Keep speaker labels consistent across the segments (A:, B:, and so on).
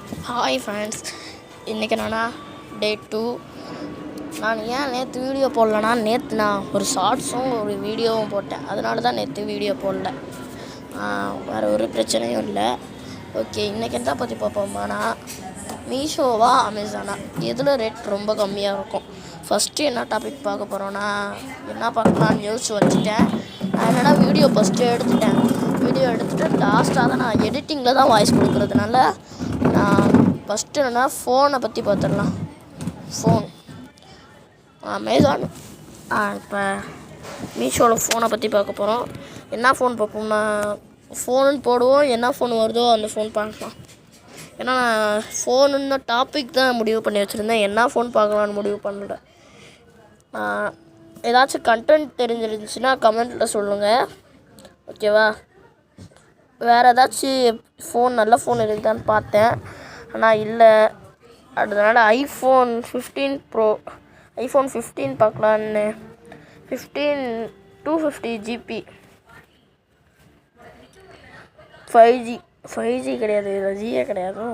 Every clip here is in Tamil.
A: ஹாய் ஃப்ரெண்ட்ஸ், இன்றைக்கி என்னன்னா டே 2. நான் ஏன் நேற்று வீடியோ போடலன்னா, நேற்று நான் ஒரு ஷார்ட்ஸும் ஒரு வீடியோவும் போட்டேன். அதனால தான் நேற்று வீடியோ போடல. வேறு ஒரு பிரச்சனையும் இல்லை. ஓகே, இன்றைக்கி என்ன பற்றி பார்ப்போம்னா, மீஷோவா அமேசானா எதில் ரேட் ரொம்ப கம்மியாக இருக்கும். ஃபஸ்ட்டு என்ன டாபிக் பார்க்க போகிறோன்னா, என்ன பார்க்கலான்னு யோசிச்சு வச்சுட்டேன். நான் என்னென்னா வீடியோ ஃபஸ்ட்டு எடுத்துகிட்டு லாஸ்ட்டாக தான் நான் எடிட்டிங்கில் தான் வாய்ஸ் கொடுக்குறதுனால நான் ஃபஸ்ட்டு என்னென்னா ஃபோனை பற்றி பார்த்துடலாம். ஃபோன் அமேசான் இப்போ மீஷோவில் ஃபோனை பற்றி பார்க்க போகிறோம். என்ன ஃபோன் பார்ப்போம்னா, ஃபோனுன்னு போடுவோம், என்ன ஃபோன் வருதோ அந்த ஃபோன் பார்க்கலாம். ஏன்னா நான் ஃபோனுன்னு டாபிக் தான் முடிவு பண்ணி வச்சுருந்தேன், என்ன ஃபோன் பார்க்கலான்னு முடிவு பண்ணல. ஏதாச்சும் கண்டென்ட் தெரிஞ்சிருந்துச்சுன்னா கமெண்ட்டில் சொல்லுங்கள், ஓகேவா? வேறு ஏதாச்சும் ஃபோன் நல்ல ஃபோன் இருக்குதான்னு பார்த்தேன், ஆனால் இல்லை. அதனால் ஐஃபோன் 15 ப்ரோ, ஐஃபோன் 15 பார்க்கலான்னு. 15 250 GB 5G கிடையாது, இதில் ஜியே கிடையாது.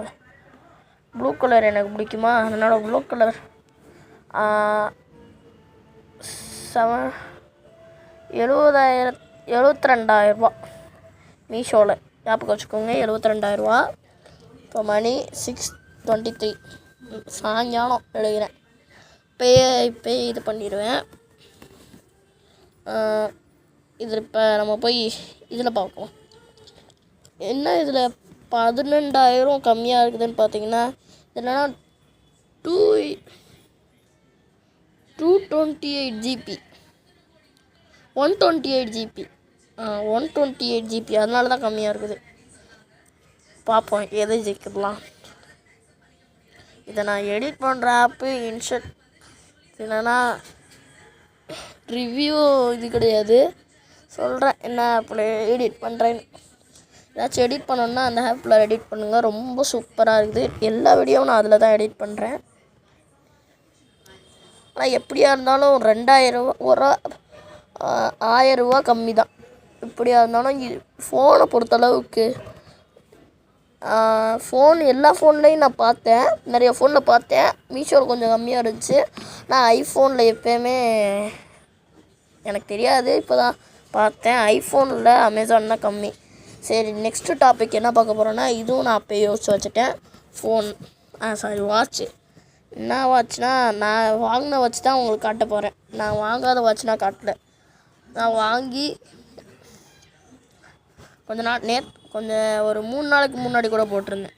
A: ப்ளூ கலர் எனக்கு பிடிக்குமா, அதனால் ப்ளூ கலர் 72,000 மீஷோவில் ஞாபகம் வச்சுக்கோங்க, 72,000. இப்போ மணி 6:23 சாயங்காலம் எழுதுகிறேன். இப்போ இது பண்ணிடுவேன். இதில் இப்போ நம்ம போய் இதில் பார்க்கலாம். என்ன இதில் 12,000 கம்மியாக இருக்குதுன்னு பார்த்தீங்கன்னா, என்னென்னா 228 GB 128 GB 128 GB, அதனால தான் கம்மியாக இருக்குது. பார்ப்போம் எதை ஜெயிக்கலாம். இதை நான் எடிட் பண்ணுற ஆப்பு இன்ஷர்ட், என்னென்னா ரிவ்யூ இது கிடையாது, சொல்கிறேன் என்ன ஆப்பில் எடிட் பண்ணுறேன்னு. ஏதாச்சும் எடிட் பண்ணணுன்னா அந்த ஆப்பில் எடிட் பண்ணுங்கள், ரொம்ப சூப்பராக இருக்குது. எல்லா வீடியோவும் நான் அதில் தான் எடிட் பண்ணுறேன். ஆனால் எப்படியா இருந்தாலும் 2,000 1,000 கம்மி தான். எப்படியா இருந்தாலும் ஃபோனை பொறுத்தளவுக்கு ஃபோன் எல்லா ஃபோன்லேயும் நான் பார்த்தேன், நிறைய ஃபோனில் பார்த்தேன். மீஷோவில் கொஞ்சம் கம்மியாக இருந்துச்சு. நான் ஐஃபோனில் எப்போயுமே எனக்கு தெரியாது, இப்போ தான் பார்த்தேன். ஐஃபோனில் அமேசான் தான் கம்மி. சரி, நெக்ஸ்ட்டு டாபிக் என்ன பார்க்க போகிறோன்னா, இதுவும் நான் அப்போ யோசிச்சு வச்சுட்டேன். Phone watch. என்ன வாட்ச்னா, நான் வாங்கின வாட்ச் தான் உங்களுக்கு காட்ட போகிறேன். நான் வாங்காத வாட்ச் நான் காட்டல. நான் வாங்கி கொஞ்சம் ஒரு 3 நாளைக்கு முன்னாடி கூட போட்டிருந்தேன்.